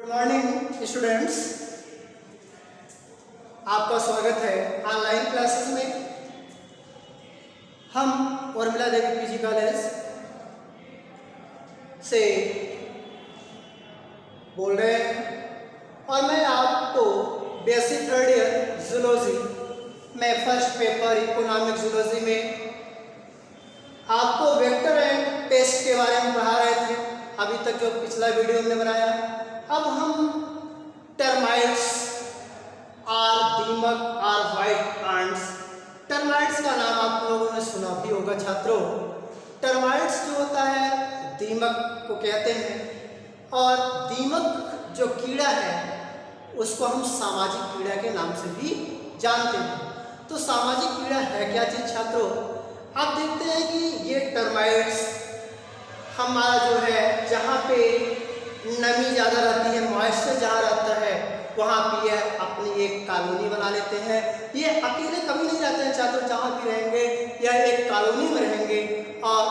Good morning students, आपका स्वागत है ऑनलाइन क्लासेस में। हम उर्मिला देवी पीजी कॉलेज से बोल रहे हैं और मैं आपको बेसिक थर्ड ईयर जूलॉजी में फर्स्ट पेपर इकोनॉमिक जूलॉजी में आपको वेक्टर एंड टेस्ट के बारे में पढ़ा रहे थे। अभी तक जो पिछला वीडियो हमने बनाया, अब हम टर्माइट्स और दीमक और व्हाइट एंट्स। टर्माइट्स का नाम आप लोगों ने सुना भी होगा छात्रों। टर्माइट्स जो होता है दीमक को कहते हैं और दीमक जो कीड़ा है उसको हम सामाजिक कीड़ा के नाम से भी जानते हैं। तो सामाजिक कीड़ा है क्या चीज़ छात्रों? आप देखते हैं कि ये टर्माइट्स हमारा जो है जहाँ पे नमी ज़्यादा रहती है, मॉइस्चर जहाँ रहता है वहाँ पे ये अपनी एक कॉलोनी बना लेते हैं। ये अकेले कभी नहीं रहते हैं छात्रों, जहाँ भी रहेंगे यह एक कॉलोनी में रहेंगे और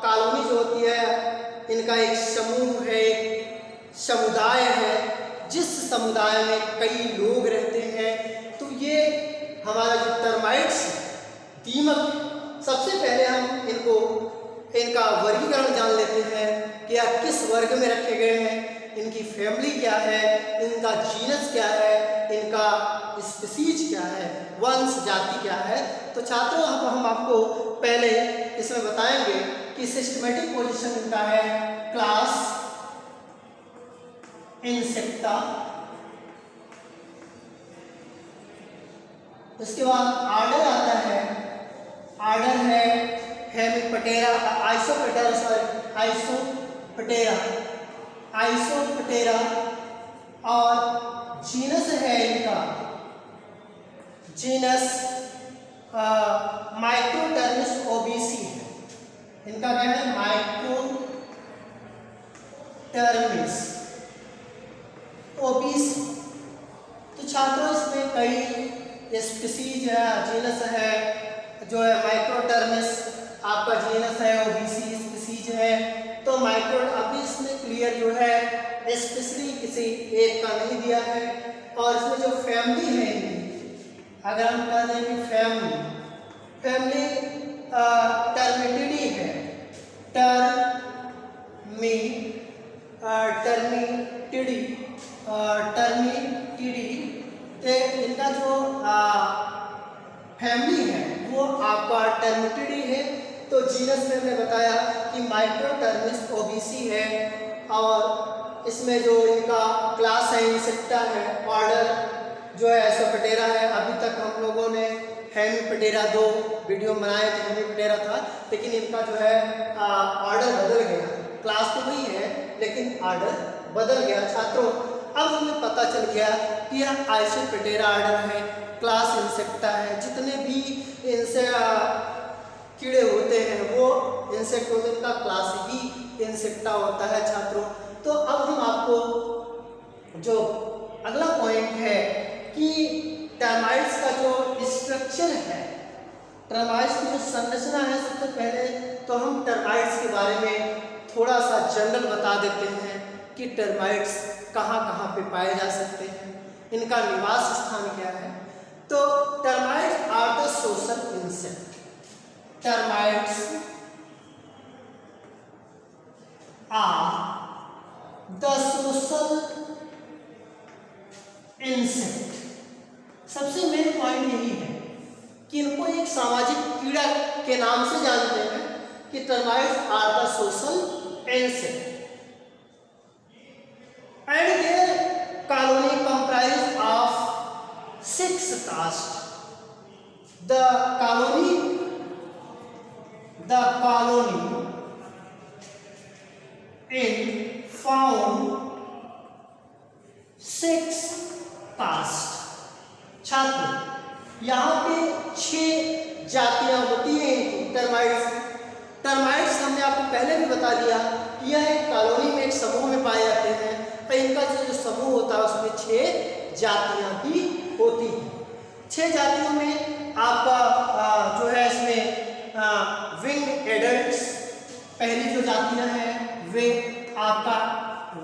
कॉलोनी जो होती है इनका एक समूह है, एक समुदाय है, जिस समुदाय में कई लोग रहते हैं। तो ये हमारा जो टर्माइट्स दीमक, सबसे पहले हम इनका वर्गीकरण जान लेते हैं कि यह किस वर्ग में रखे गए हैं, इनकी फैमिली क्या है, इनका जीनस क्या है, इनका स्पीसीज क्या है, वंश जाति क्या है। तो छात्रों अब हम आपको पहले इसमें बताएंगे कि सिस्टमेटिक पोजीशन इनका है क्लास इंसेक्टा, उसके बाद आर्डर आता है, आर्डर है हेमिपटेरा, आइसोपटेरा और जीनस है इनका, जीनस माइक्रोटर्मिस ओबीसी है। इनका क्या है? माइक्रोटर्मिस ओबीसी। तो छात्रों इसमें कई स्पीसीज है, जीनस है जो है माइक्रोटर्मिस, आपका जीनस है, ओबीसी स्पीसीज है। तो माइक्रो अभी इसमें क्लियर जो है स्पेशली किसी एक का नहीं दिया है। और इसमें जो फैमिली है, अगर हम कह दें कि फैमिली टर्मिटिडी है, टर्मिटिडी। इनका जो फैमिली है वो आपका टर्मिटिडी है। तो जीनस में हमने बताया कि माइक्रोटर्मिस ओबीसी है और इसमें जो इनका क्लास है इंसेक्टा है, ऑर्डर जो है एसोपटेरा है। अभी तक हम लोगों ने हेमिपटेरा 2 वीडियो बनाए थे, हेमिपटेरा था, लेकिन इनका जो है ऑर्डर बदल गया। क्लास तो वही है लेकिन ऑर्डर बदल गया छात्रों। अब हमें पता चल गया कि यह आइसोपटेरा ऑर्डर है, क्लास इंसेक्टा है। जितने भी इनसे कीड़े होते हैं वो इंसेक्ट होते हैं, उनका क्लास ही इंसेक्टा होता है छात्रों। तो अब हम आपको जो अगला पॉइंट है कि टर्माइट्स का जो स्ट्रक्चर है, टर्माइट्स की जो संरचना है, सबसे पहले तो हम टर्माइट्स के बारे में थोड़ा सा जनरल बता देते हैं कि टर्माइट्स कहाँ कहाँ पे पाए जा सकते हैं, इनका निवास स्थान क्या है। तो termites are the social insect. Termites are the social insect. सबसे मेन पॉइंट यही है कि इनको एक सामाजिक कीड़ा के नाम से जानते हैं कि termites are the social insect and their colony comprise of 6 caste. The colony in found 6 caste। छात्र यहाँ पे 6 जातियां होती हैं टर्माइट्स हमने आपको पहले भी बता दिया कि यह एक कॉलोनी में, एक समूह में पाए जाते हैं। तो इनका जो समूह होता है उसमें 6 जातियां भी होती हैं। 6 जातियों में आपका जो है इसमें विंग एडल्ट्स पहली जो जातियां हैं वे आपका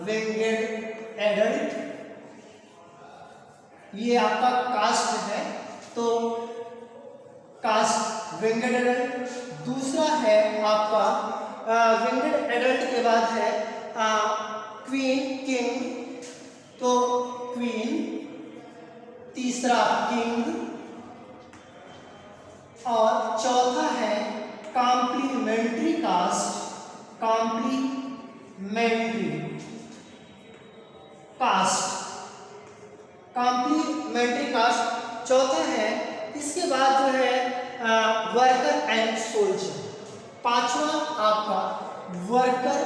विंगेड एडल्ट ये आपका कास्ट है, तो कास्ट विंगड एडल्ट। दूसरा है आपका विंगड एडल्ट के बाद है क्वीन किंग, तो क्वीन। तीसरा किंग, और चौथा है complementary caste, complementary caste, complementary caste चौथा है। इसके बाद जो है वर्कर एंड सोल्जर, पांचवा आपका वर्कर,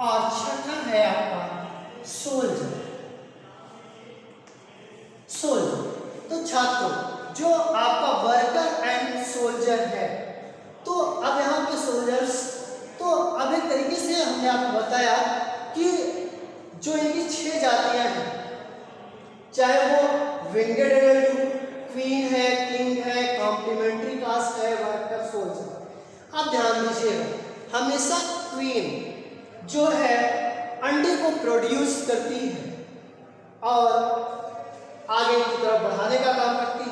और छठा है आपका सोल्जर। तो छात्रों, जो आपका वर्कर एंड सोल्जर है, तो अब यहाँ पे सोल्जर्स, तो अब एक तरीके से हमने आपको बताया कि जो इनकी 6 जातियां हैं, चाहे वो विंगड एडल्ट, क्वीन है, किंग है, कॉम्प्लीमेंट्री कास्ट है, वर्कर, सोल्जर। अब ध्यान दीजिएगा, हमेशा क्वीन जो है अंडे को प्रोड्यूस करती है और आगे की तरफ बढ़ाने का काम करती है।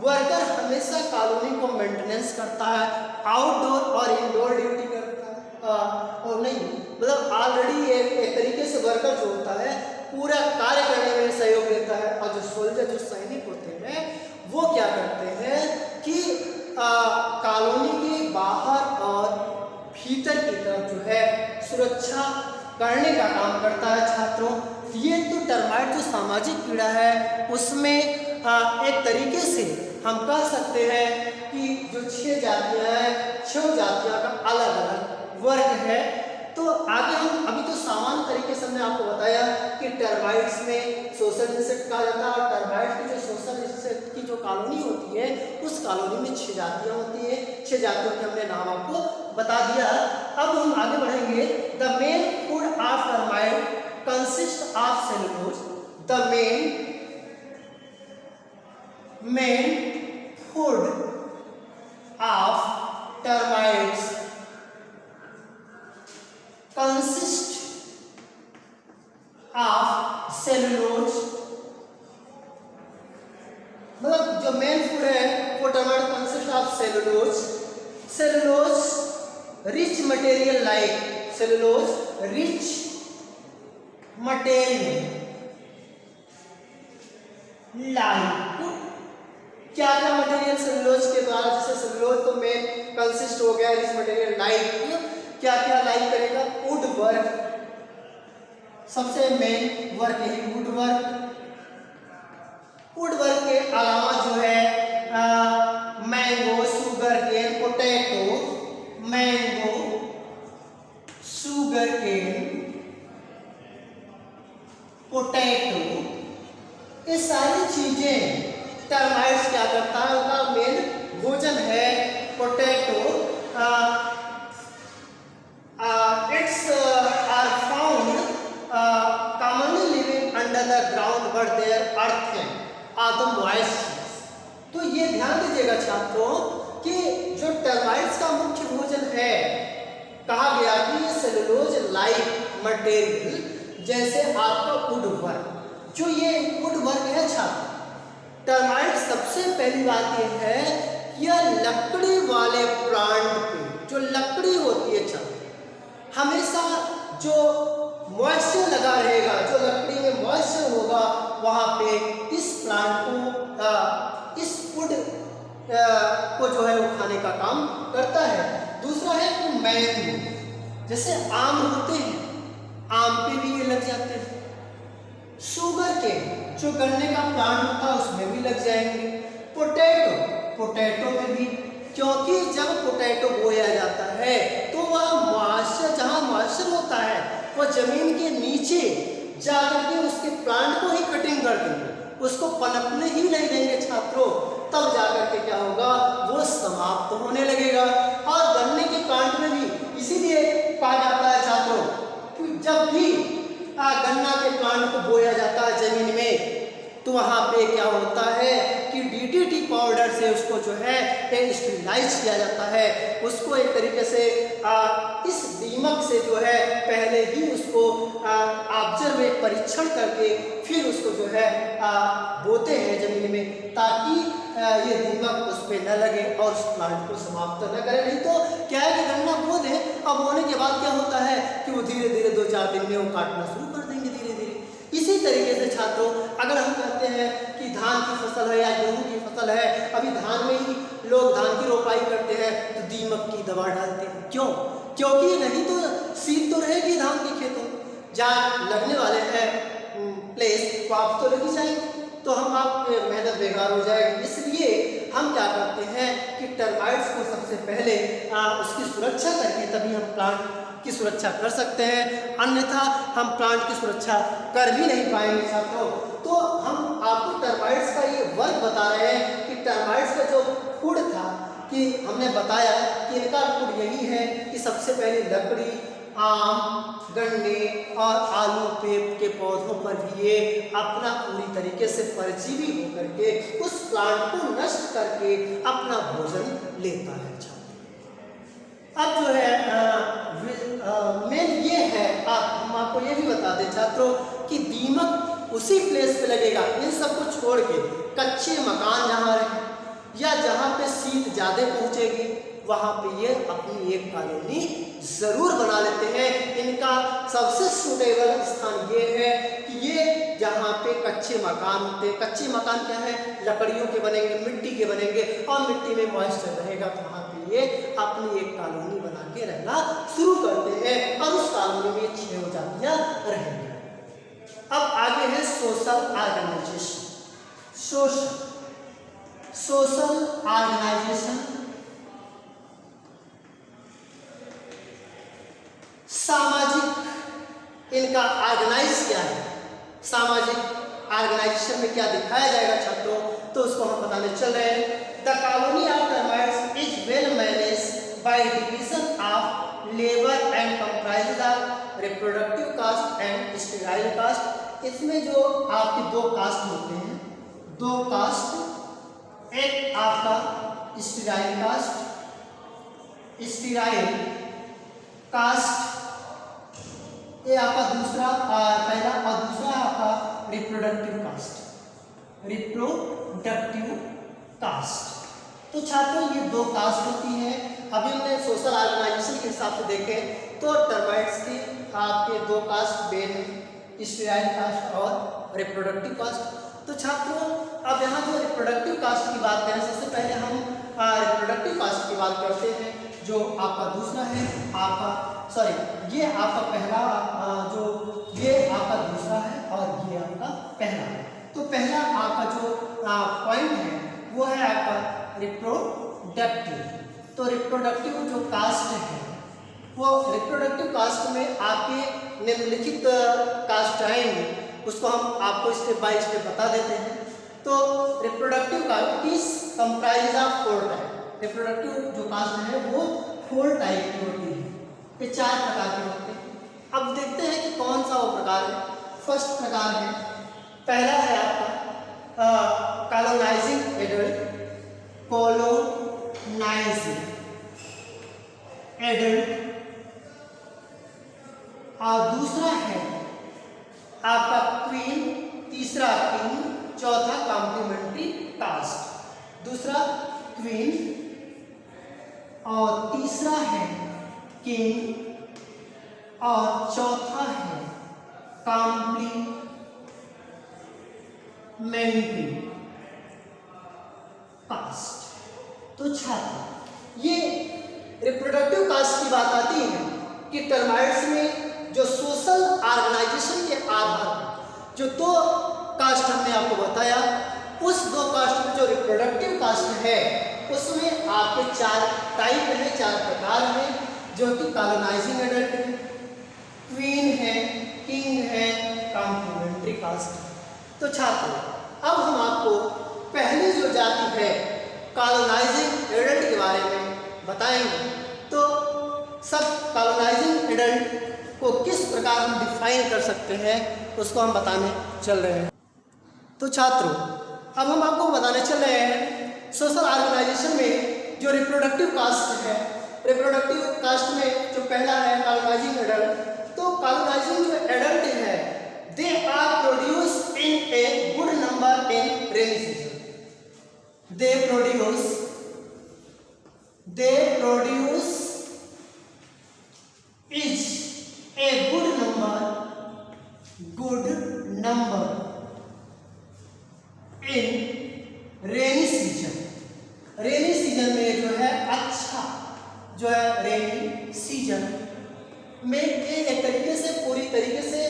वर्कर हमेशा कॉलोनी को मेंटेनेंस करता है, आउटडोर और इंडोर ड्यूटी करता है, और नहीं मतलब ऑलरेडी एक तरीके से वर्कर जो होता है पूरा कार्य करने में सहयोग देता है। और जो सोल्जर, जो सैनिक होते हैं, वो क्या करते हैं कि कॉलोनी के बाहर और भीतर की तरफ जो है सुरक्षा करने का काम करता है। छात्रों, ये तो टर्माइट जो सामाजिक कीड़ा है उसमें एक तरीके से हम कह सकते हैं कि जो 6 जातियां हैं, 6 जातियां का अलग अलग वर्ग है। तो आगे हम अभी तो सामान्य तरीके से हमने आपको बताया कि टर्माइट्स में सोशल इंसेक्ट कहा जाता है, और टर्माइट्स की जो सोशल इंसेक्ट की जो कॉलोनी होती है उस कॉलोनी में 6 जातियां होती हैं। 6 जातियों के हमने नाम आपको बता दिया। अब हम आगे बढ़ेंगे। The main food of termite consist of cellulose. The main food of termites consist of cellulose, मतलब जो मेन फूड है वो termite consist of cellulose. Cellulose rich material like, cellulose rich material like, क्या क्या मटेरियल सेलुलोज के द्वारा, जैसे cellulose तो मेन कंसिस्ट हो गया, रिच मटेरियल लाइक, क्या क्या लाइक करेगा, वुड वर्क, सबसे मेन वर्क यही वुड वर्क। वुड वर्क के अलावा जो है mango, sugarcane, potato, mango, sugarcane, potato, ये सारी चीजें टर्माइट्स क्या करता है, उनका मेन भोजन है। Potato it's are found commonly living under the ground but their earth are the moist। तो ये ध्यान दीजिएगा छात्रों कि जो टर्माइट्स का मुख्य भोजन है, कहा गया कि ये सेलुलोज लाइक मटेरियल, जैसे आपका वुड वर्क, जो ये वुड वर्क है छात्र, टर्माइट सबसे पहली बात ये है कि यह लकड़ी वाले प्लांट पे, जो लकड़ी होती है छात्र, हमेशा जो मॉइस्चर लगा रहेगा, जो लकड़ी में मॉइस्चर होगा, वहाँ पे इस प्लांट को, इस वुड को जो है वो खाने का काम करता है। दूसरा है कि मैंगो, जैसे आम होते हैं, आम पे भी ये लग जाते हैं। शुगर के जो गन्ने का प्लांट होता है उसमें भी लग जाएंगे। पोटैटो, पोटैटो में भी, क्योंकि जब पोटैटो बोया जाता है तो वह मॉइस्चर, जहाँ मॉइस्चर होता है वह जमीन के नीचे जाकर के उसके प्लांट को ही कटिंग कर देंगे, उसको पनपने ही नहीं देंगे छात्रों, तब जाकर के क्या होगा, वो समाप्त होने लगेगा। और गन्ने के प्लांट में भी इसीलिए कहा जाता है छात्रों कि जब भी गन्ना के प्लांट को बोया जाता है जमीन में, तो वहाँ पे क्या होता है कि डीडीटी पाउडर से उसको जो है स्टेरिलाइज किया जाता है। उसको एक तरीके से इस दीमक से जो है पहले ही उसको ऑब्जर्व में परीक्षण करके फिर उसको जो है बोते हैं ज़मीन में, ताकि ये दीमक उस पर न लगे और उस प्लांट को समाप्त न करे। नहीं तो क्या है कि गन्ना बो दें, अब बोने के बाद क्या होता है कि वो धीरे धीरे 2-4 दिन में वो काटना शुरू कर देंगे धीरे धीरे। इसी तरीके से छात्रों, अगर हम कहते हैं कि धान की फसल है या गेहूं की फसल है, अभी धान में ही लोग धान की रोपाई करते हैं तो दीमक की दवा डालते हैं। क्यों? क्योंकि नहीं तो सीध तो रहेगी धान के खेतों, जहाँ लगने वाले हैं प्लेस तो आप तो लगी जाएंगे, तो हम आपके मेहनत बेकार हो जाएगी। इसलिए हम क्या करते हैं कि टर्माइट्स को सबसे पहले उसकी सुरक्षा करके तभी हम प्लांट की सुरक्षा कर सकते हैं, अन्यथा हम प्लांट की सुरक्षा कर भी नहीं पाएंगे छात्रों। तो हम आपको टर्माइट्स का ये वर्क बता रहे हैं कि टर्माइट्स का जो फूड था कि हमने बताया कि इनका फूड यही है कि सबसे पहले लकड़ी, आम, गन्ने और आलू के पौधों पर भी ये अपना पूरी तरीके से परजीवी होकर के उस प्लांट को नष्ट करके अपना भोजन लेता है। अब जो है मेन ये है, हम आपको ये भी बता दें छात्रों कि दीमक उसी प्लेस पे लगेगा, इन सबको छोड़ के कच्चे मकान जहाँ रहे या जहाँ पे शीत ज़्यादा पहुँचेगी वहाँ पे ये अपनी एक कॉलोनी ज़रूर बना लेते हैं। इनका सबसे सूटेबल स्थान ये है कि ये जहाँ पे कच्चे मकान होते हैं, कच्चे मकान क्या है, लकड़ियों के बनेंगे, मिट्टी के बनेंगे और मिट्टी में मॉइस्चर रहेगा, तो वहाँ पे ये अपनी एक कॉलोनी बना के रहना शुरू करते हैं और उस कॉलोनी में 6 जातियाँ रहेंगी। अब आगे है सोशल ऑर्गेनाइजेशन। सोशल ऑर्गेनाइजेशन सामाजिक, इनका ऑर्गेनाइज क्या है, सामाजिक ऑर्गेनाइजेशन में क्या दिखाया जाएगा छात्रों, तो उसको हम बताने चल रहे हैं। The colony of termites is well manage by division of labour and comprises of reproductive caste and sterile caste. इसमें जो आपके 2 कास्ट होते हैं, 2 कास्ट, एक आपका स्टेराइल कास्ट, ये आपका दूसरा, पहला और दूसरा आपका रिप्रोडक्टिव कास्ट। तो छात्रों ये 2 कास्ट होती हैं। अभी हमने सोशल ऑर्गेनाइजेशन के हिसाब से देखें तो टर्माइट्स की आपके 2 कास्ट बेन है, स्टेराइल कास्ट और रिप्रोडक्टिव कास्ट। तो छात्रों अब यहाँ जो रिप्रोडक्टिव कास्ट की बात करें, सबसे पहले हम रिप्रोडक्टिव कास्ट की बात करते हैं, जो आपका दूसरा है, ये आपका पहला, जो ये आपका दूसरा है और ये आपका पहला है। तो पहला आपका जो पॉइंट है वो है आपका रिप्रोडक्टिव। तो रिप्रोडक्टिव जो कास्ट है वो रिप्रोडक्टिव कास्ट में आपके निम्नलिखित कास्ट आएंगे, उसको हम आपको स्टेप बाय स्टेप बता देते हैं। तो reproductive caste is comprise of 4 type. Reproductive जो कास्ट है वो 4 टाइप की होती है, ये 4 प्रकार के होते हैं। अब देखते हैं कि कौन सा वो प्रकार है। फर्स्ट प्रकार है, पहला है आपका कॉलोनाइजिंग एडल्ट, और दूसरा है आपका क्वीन, तीसरा किंग, चौथा कॉम्प्लीमेंट्री कास्ट। दूसरा क्वीन और तीसरा है किंग और चौथा है कॉम्प्लीमेंट्री कास्ट। तो छात्र ये रिप्रोडक्टिव कास्ट की बात आती है कि टर्माइट्स में जो सोशल ऑर्गेनाइजेशन के आधार पर जो 2 कास्ट हमने आपको बताया, उस 2 कास्ट में जो रिप्रोडक्टिव कास्ट है उसमें आपके 4 टाइप हैं, 4 प्रकार हैं, जो कि कॉलोनाइजिंग एडल्ट है, क्वीन है, किंग है, कॉम्प्लीमेंट्री कास्ट। तो छात्रों अब हम आपको पहली जो जाति है कॉलोनाइजिंग एडल्ट के बारे में बताएंगे। तो सब कॉलोनाइजिंग एडल्ट को किस प्रकार हम डिफाइन कर सकते हैं उसको हम बताने चल रहे हैं। तो छात्रों, अब हम आपको बताने चल रहे हैं सोशल ऑर्गेनाइजेशन में जो रिप्रोडक्टिव कास्ट है। रिप्रोडक्टिव कास्ट में जो पहला है कॉलोनाइजिंग एडल्ट। तो कॉलोनाइजिंग जो एडल्ट है, they are produce in a good number in rainy season. They produce is a good number in rainy season. Rainy season में जो है अच्छा जो है रेनी सीजन में एक तरीके से पूरी तरीके से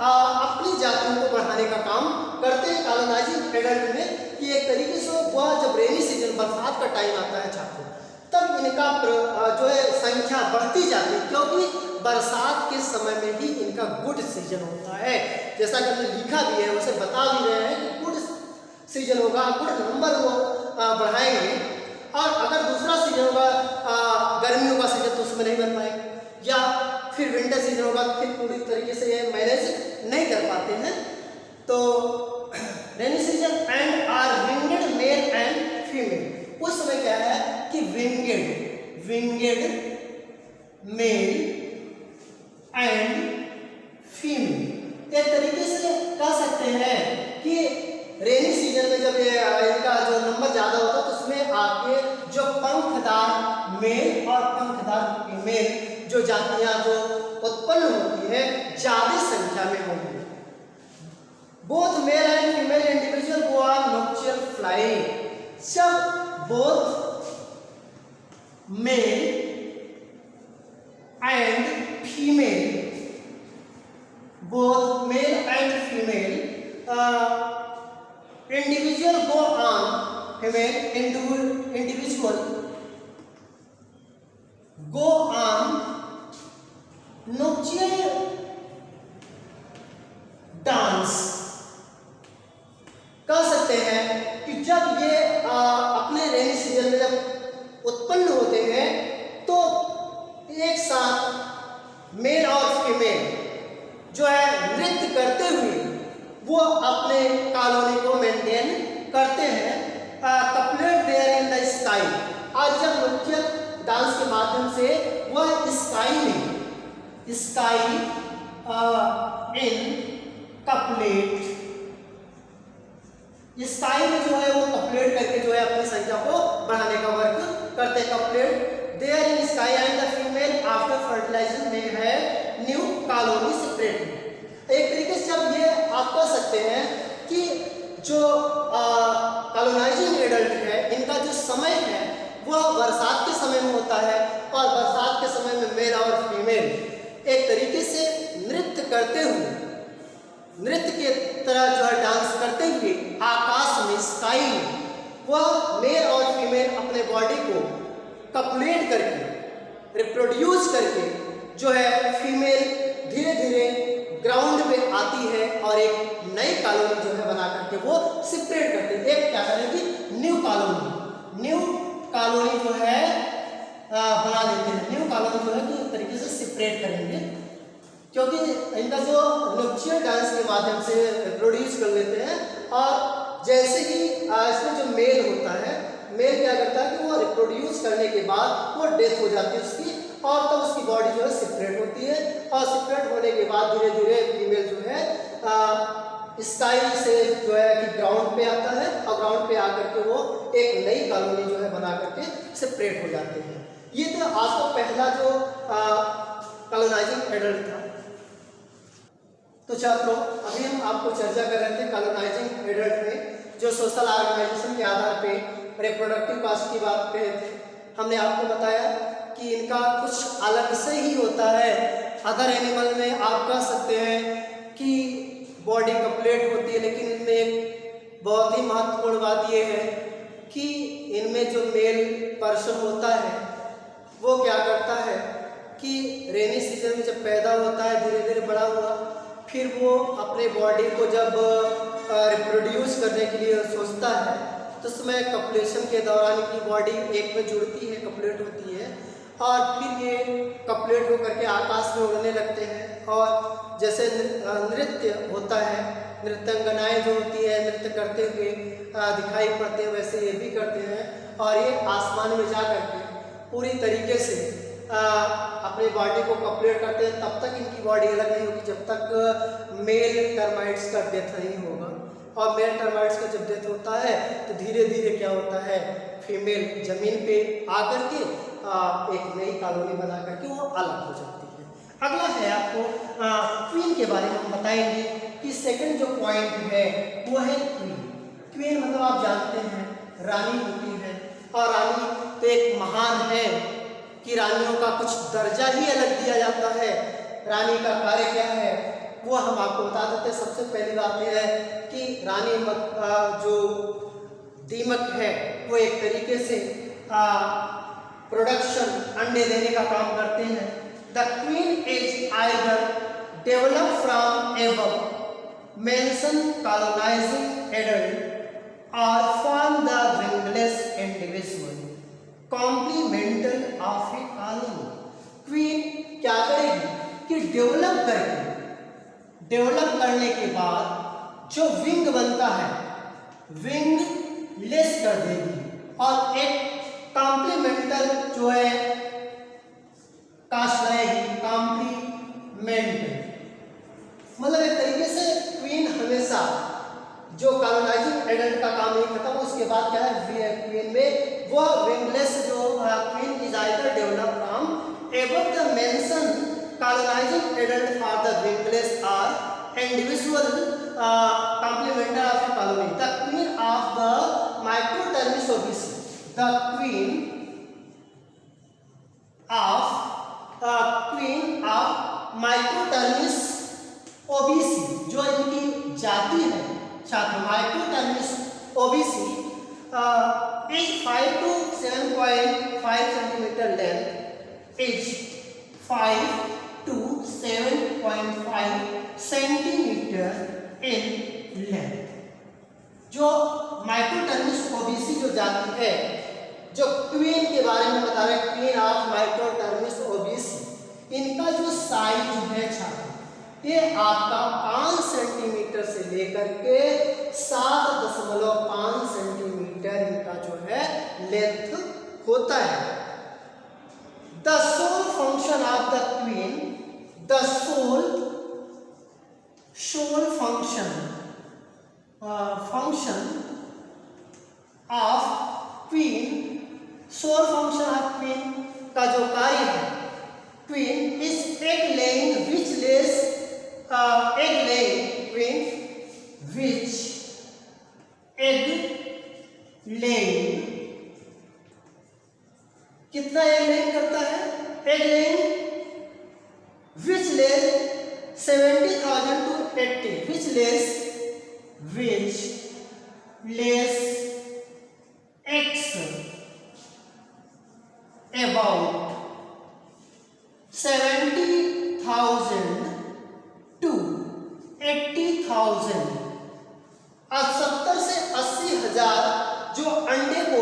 अपनी जातियों को बढ़ाने का काम करते हैं कॉलोनाइजिंग एडल्ट में। कि एक तरीके से वह जब रेनी सीजन बरसात का टाइम आता है छात्रों, तब इनका जो है संख्या बढ़ती जाती है, क्योंकि बरसात के समय में ही इनका गुड सीजन होता है। जैसा कि हमने लिखा भी है, उसे बता भी रहे हैं कि गुड सीजन होगा, गुड नंबर वो बढ़ाएंगे। और अगर दूसरा सीजन होगा गर्मियों का सीजन, तो उसमें नहीं बन पाएंगे, या फिर विंटर सीजन होगा फिर पूरी तरीके से ये मैनेज नहीं कर पाते हैं। तो rainy season and are winged male and female. उस समय क्या है कि विंगेड मेल एंड फीमेल। एक तरीके से कह सकते हैं कि रेनी सीजन में जब ये इनका जो नंबर ज्यादा होता है, तो उसमें आपके जो पंखदार मेल और पंखदार फीमेल जो जातियां जो उत्पन्न होती है ज्यादा संख्या में होंगी। Both male and female individual go on nuptial flying. जब both male and female individual go on individual go on nuptial dance. कह सकते हैं कि जब ये अपने रेनी सीजन में जब उत्पन्न होते हैं, तो एक साथ मेल और फीमेल जो है नृत्य करते हुए वो अपने कॉलोनी को मेंटेन करते हैं। Copulate there in the sky. और जब नृत्य डांस के माध्यम से वह स्काई इन कपलेट, स्काई में जो है वो कपलेट करके जो है अपनी संख्या को बढ़ाने का वर्क करते हैं। Copulate there in sky and the female after fertilisation में है न्यू कॉलोनी सेपरेट। एक तरीके से जब ये आप कह सकते हैं कि जो कॉलोनाइजिंग एडल्ट है, इनका जो समय है वह बरसात के समय में होता है, और बरसात के समय में मेल और फीमेल एक तरीके से नृत्य करते हुए, नृत्य के तरह जो है डांस करते हुए आकाश में स्काई में वह मेल और फीमेल अपने बॉडी को कपलेट करके रिप्रोड्यूस करके जो है फीमेल धीरे धीरे ग्राउंड पे आती है और एक नई कॉलोनी जो है बना करके वो सेपरेट करते हैं। एक क्या करेंगे, न्यू कॉलोनी जो है बना लेते हैं। न्यू कॉलोनी जो है तो तरीके से सेपरेट करेंगे, क्योंकि इनका जो नृत्य डांस के माध्यम से प्रोड्यूस कर लेते हैं। और जैसे ही इसमें जो मेल होता है, मेल क्या करता है कि वो रिप्रोड्यूस करने के बाद वो डेथ हो जाती है उसकी, और तब उसकी बॉडी जो है सेपरेट होती है। और सेपरेट होने के बाद धीरे धीरे फीमेल जो है स्काई से जो है कि ग्राउंड पे आता है, और ग्राउंड पे आकर के वो एक नई कॉलोनी जो है बना करके सेपरेट हो जाते हैं। ये तो आपका पहला जो कॉलोनाइजिंग एडल्ट था। तो छात्रों, अभी हम आपको चर्चा कर रहे थे कॉलोनाइजिंग एडल्ट में जो सोशल ऑर्गेनाइजेशन के आधार पे रिप्रोडक्टिव कास्ट की बात कहे थे। हमने आपको बताया कि इनका कुछ अलग से ही होता है। अदर एनिमल में आप कह सकते हैं कि बॉडी कपलेट होती है, लेकिन इनमें एक बहुत ही महत्वपूर्ण बात यह है कि इनमें जो मेल पर्सन होता है वो क्या करता है कि रेनी सीजन में जब पैदा होता है, धीरे धीरे बड़ा हुआ, फिर वो अपने बॉडी को जब रिप्रोड्यूस करने के लिए सोचता है, तो उसमें कपलेशन के दौरान की बॉडी एक में जुड़ती है, कपलेट होती है, और फिर ये कपलेट होकर के आकाश में उड़ने लगते हैं। और जैसे नृत्य होता है, नृत्यांगनाएं जो होती है नृत्य करते हुए दिखाई पड़ते हैं, वैसे ये भी करते हैं। और ये आसमान में जा करके पूरी तरीके से अपनी बॉडी को कपलेट करते हैं। तब तक इनकी बॉडी अलग नहीं होगी जब तक मेल टर्माइट्स का डेथ नहीं होगा। और मेल टर्माइट्स का जब डेथ होता है तो धीरे धीरे क्या होता है, फीमेल जमीन पे आकर के एक नई कॉलोनी बना करके वो अलग हो जाती है। अगला है आपको क्वीन के बारे में हम बताएंगे कि सेकंड जो पॉइंट है वो है क्वीन। क्वीन मतलब आप जानते हैं रानी होती है, और रानी तो एक महान है कि रानियों का कुछ दर्जा ही अलग दिया जाता है। रानी का कार्य क्या है वो हम आपको बता देते हैं। सबसे पहली बात यह है कि रानी जो दीमक है वो एक तरीके से प्रोडक्शन अंडे देने का काम करते हैं। The queen is either develop from above mention colonising adult और form the wingless individual complemental of a colony. Queen क्या करेगी कि डेवलप करने के बाद जो विंग बनता है विंग लेस कर देगी और एक कॉम्प्लीमेंटल जो है कास्ट लाएगी, कॉम्प्लीमेंट मतलब एक तरीके से क्वीन हमेशा जो कॉलोनाइजिंग एडल्ट का काम नहीं खत्म, उसके बाद क्या है क्वीन में वो विंगलेस जो queen is either develop from above the mention colonising adult for the wingless are individual complemental of a colony. The queen of the Microtermes obesi, the queen of Microtermes obesi जो इनकी जाति है छात्र Microtermes obesi is 5 to 7.5 centimeter length, is 5 to 7.5 centimeter in length। जो माइक्रोटर्मिस obesi जो जाति है, जो क्वीन के बारे में बता रहे हैं, क्वीन ऑफ माइक्रोटर्मिस ओबीसी, इनका जो साइज है छात्र ये आपका 5 सेंटीमीटर से लेकर के 7.5 सेंटीमीटर इनका जो है लेंथ होता है। The sole function of the queen, the sole function of queen का जो कार्य है, queen is egg laying which less egg laying queen which egg laying कितना egg laying करता है, egg laying which lays 70,000 to 80, which lays eggs about 70,000 to 80,000 और 70 से 80,000 जो अंडे को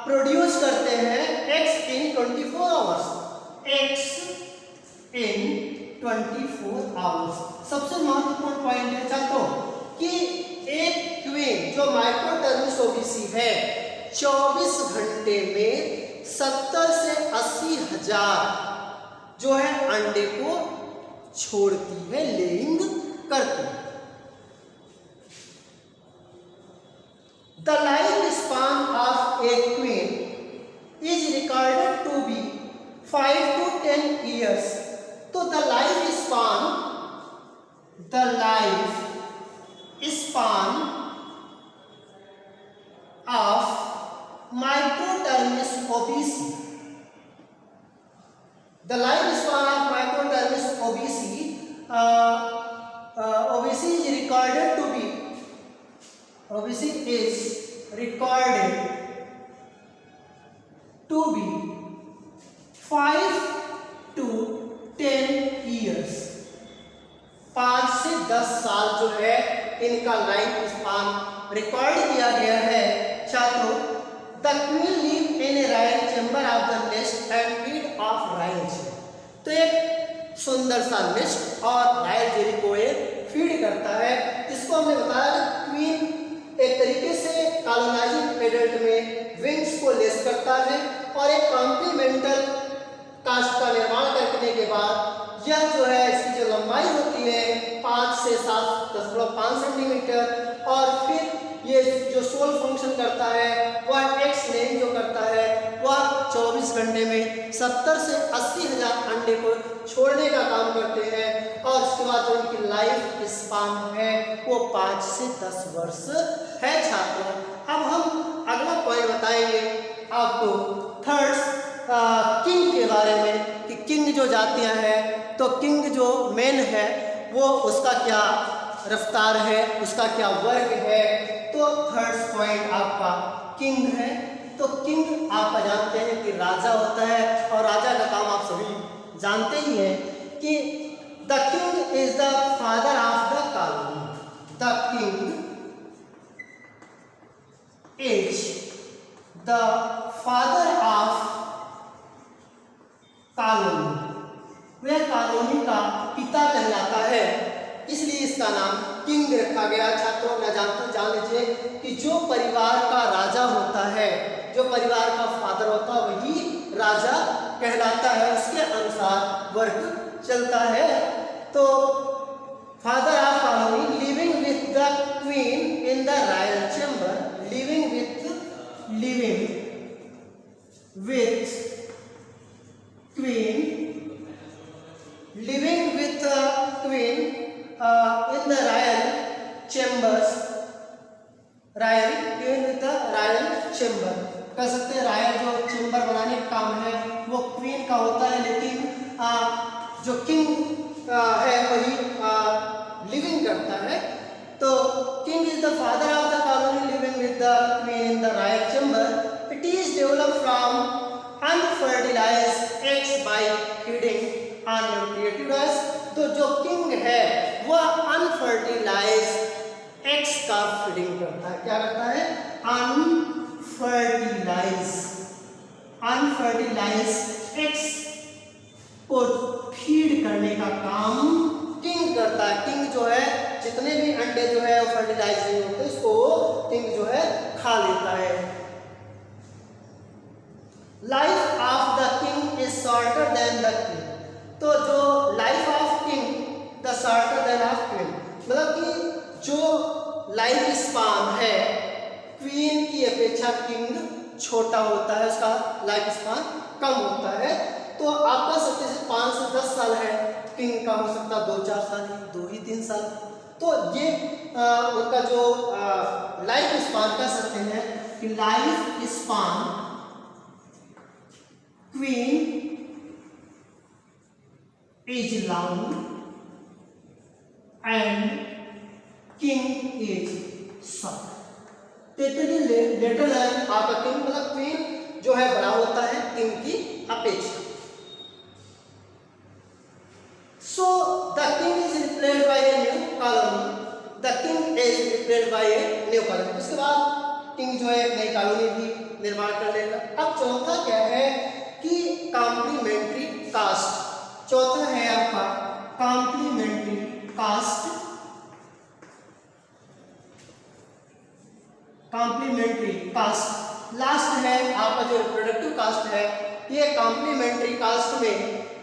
प्रोड्यूस करते हैं एक्स इन 24 आवर्स, एक्स इन 24 आवर्स। सबसे महत्वपूर्ण पॉइंट है छात्रों कि एक क्वीन जो माइक्रोटर्मिस ओबीसी है 24 घंटे में 70 से 80,000 जो है अंडे को छोड़ती है, लेइंग करती है। The life span of a queen is recorded to be 5 to 10 years। तो the life span of Microtermes obesi, the lifespan of microtermis OBC is recorded to be 5 to 10 years। 5 से 10 साल जो है इनका लाइफ स्पान रिकॉर्ड किया गया है छात्रों। The queen live in A royal chamber of the nest and feed of Ryle's. तो एक सुंदर सा नेस्ट और रॉयल जेली को ये फीड करता है। इसको हमने बताया कि क्वीन एक तरीके से कॉलोनाइजिंग एडल्ट में विंग्स को लेस करता है और एक कॉम्प्लीमेंटल कास्ट का निर्माण करने के बाद यह जो है इसकी जो लंबाई होती है 5 से 7.5 सेंटीमीटर और फिर ये जो सोल फंक्शन करता है वह एक्स लेन जो करता है वह 24 घंटे में 70 से 80 हजार अंडे को छोड़ने का काम करते हैं और उसके बाद जो इनकी लाइफ स्पान है वो 5 से 10 वर्ष है छात्रों। अब हम अगला पॉइंट बताएंगे आपको थर्ड किंग के बारे में कि किंग जो जातियां हैं तो किंग जो मेन है वो उसका क्या रफ्तार है, उसका क्या वर्ग है। तो थर्ड पॉइंट आपका किंग है। तो किंग आप जानते हैं कि राजा होता है और राजा का काम आप सभी जानते ही हैं कि the king is the father of the colony. The king is the father of colony, वह कॉलोनी का पिता कहलाता है, इसलिए इसका नाम किंग रखा गया। छात्रों न जान लीजिए कि जो परिवार का राजा होता है, जो परिवार का फादर होता है वही राजा कहलाता है, उसके अनुसार वर्ग चलता है। तो father of colony living with the queen in the royal chamber, living with queen, living with a queen in the royal chambers, royal queen with the royal chamber। कह सकते हैं रॉयल जो चेम्बर बनाने का काम है वो क्वीन का होता है, लेकिन जो किंग है वही लिविंग करता है। तो king is the father of the colony living with the queen in the royal chamber. It is developed from unfertilised eggs by feeding on nucleotides. तो जो किंग है वह अनफर्टिलाइज्ड एग्स का फीडिंग करता है। क्या करता है? अनफर्टिलाइज्ड एग्स को फीड करने का काम किंग करता है। किंग जो है जितने भी अंडे जो है वो फर्टिलाइज नहीं होते उसको किंग जो है खा लेता है। Life of the king is shorter than the queen. तो जो life of king the shorter than of queen, मतलब कि जो लाइफ स्पान है क्वीन की अपेक्षा किंग छोटा होता है, उसका लाइफ स्पान कम होता है। तो आप कह सकते हैं 5 से 10 साल है, किंग का हो सकता 2-4 साल ही, 2 ही 3 साल। तो ये उनका जो लाइफ स्पान कह सकते हैं कि life span queen is long and king is short। Later है आपका किंग मतलब क्वीन जो है बड़ा होता है किंग की अपेक्षा। So the king is replaced by a new colony. The king is replaced by a new colony. उसके बाद किंग जो है एक नई कॉलोनी भी निर्माण कर लेगा। अब चौथा क्या है कि कॉम्प्लीमेंट्री कास्ट। चौथा है आपका complementary caste. Complementary caste last है आपका जो रिप्रोडक्टिव कास्ट है। ये कॉम्प्लीमेंट्री कास्ट में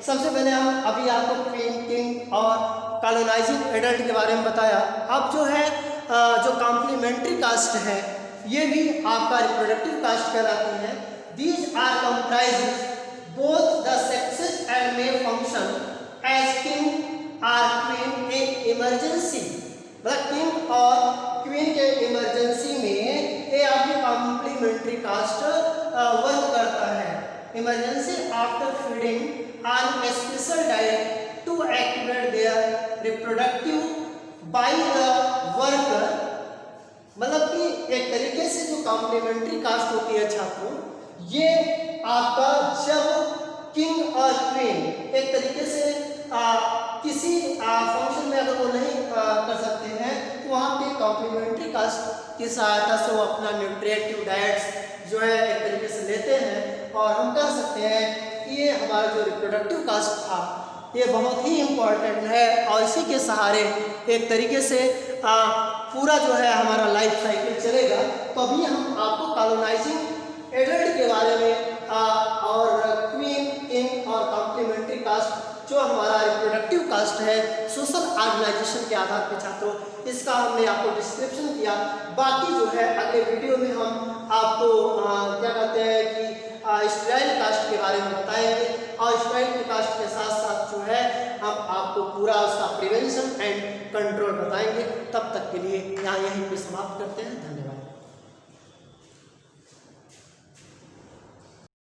सबसे पहले हम अभी आपको क्वीन, किंग और कॉलोनाइजिंग एडल्ट के बारे में बताया। अब जो है जो कॉम्प्लीमेंट्री कास्ट है ये भी आपका रिप्रोडक्टिव कास्ट कहलाती है। These are comprise both the sexes and may function as king or queen in emergency। मतलब किंग और क्वीन के इमरजेंसी में ये आपकी कॉम्प्लीमेंट्री कास्ट वर्क करता है। Emergency after feeding on a special diet to activate their reproductive by the worker. मतलब कि एक तरीके से जो कॉम्प्लीमेंट्री कास्ट होती है छात्रों, ये आपका जब किंग और क्वीन एक तरीके से किसी फंक्शन में अगर वो नहीं कर सकते हैं तो वहाँ पे कॉम्प्लीमेंट्री कास्ट की सहायता से वो अपना न्यूट्रिएंटिव डाइट्स जो है एक तरीके से लेते हैं। और हम कह सकते हैं कि ये हमारा जो रिप्रोडक्टिव कास्ट था ये बहुत ही इम्पोर्टेंट है और इसी के सहारे एक तरीके से पूरा जो है हमारा लाइफ साइकिल चलेगा। तो अभी हम आपको कॉलोनाइजिंग एडल्ट के बारे में और क्वीन, किंग और कॉम्प्लीमेंट्री कास्ट जो हमारा रिप्रोडक्टिव कास्ट है सोशल ऑर्गेनाइजेशन के आधार पर छात्रों, इसका हमने आपको डिस्क्रिप्शन किया। बाकी जो है अगले वीडियो में हम आपको क्या कहते हैं कि स्टाइल कास्ट के बारे में बताएंगे और स्टाइल कास्ट के साथ साथ जो है हम आपको पूरा उसका प्रिवेंशन एंड कंट्रोल बताएंगे। तब तक के लिए यहाँ यहीं पे समाप्त करते हैं। धन्यवाद।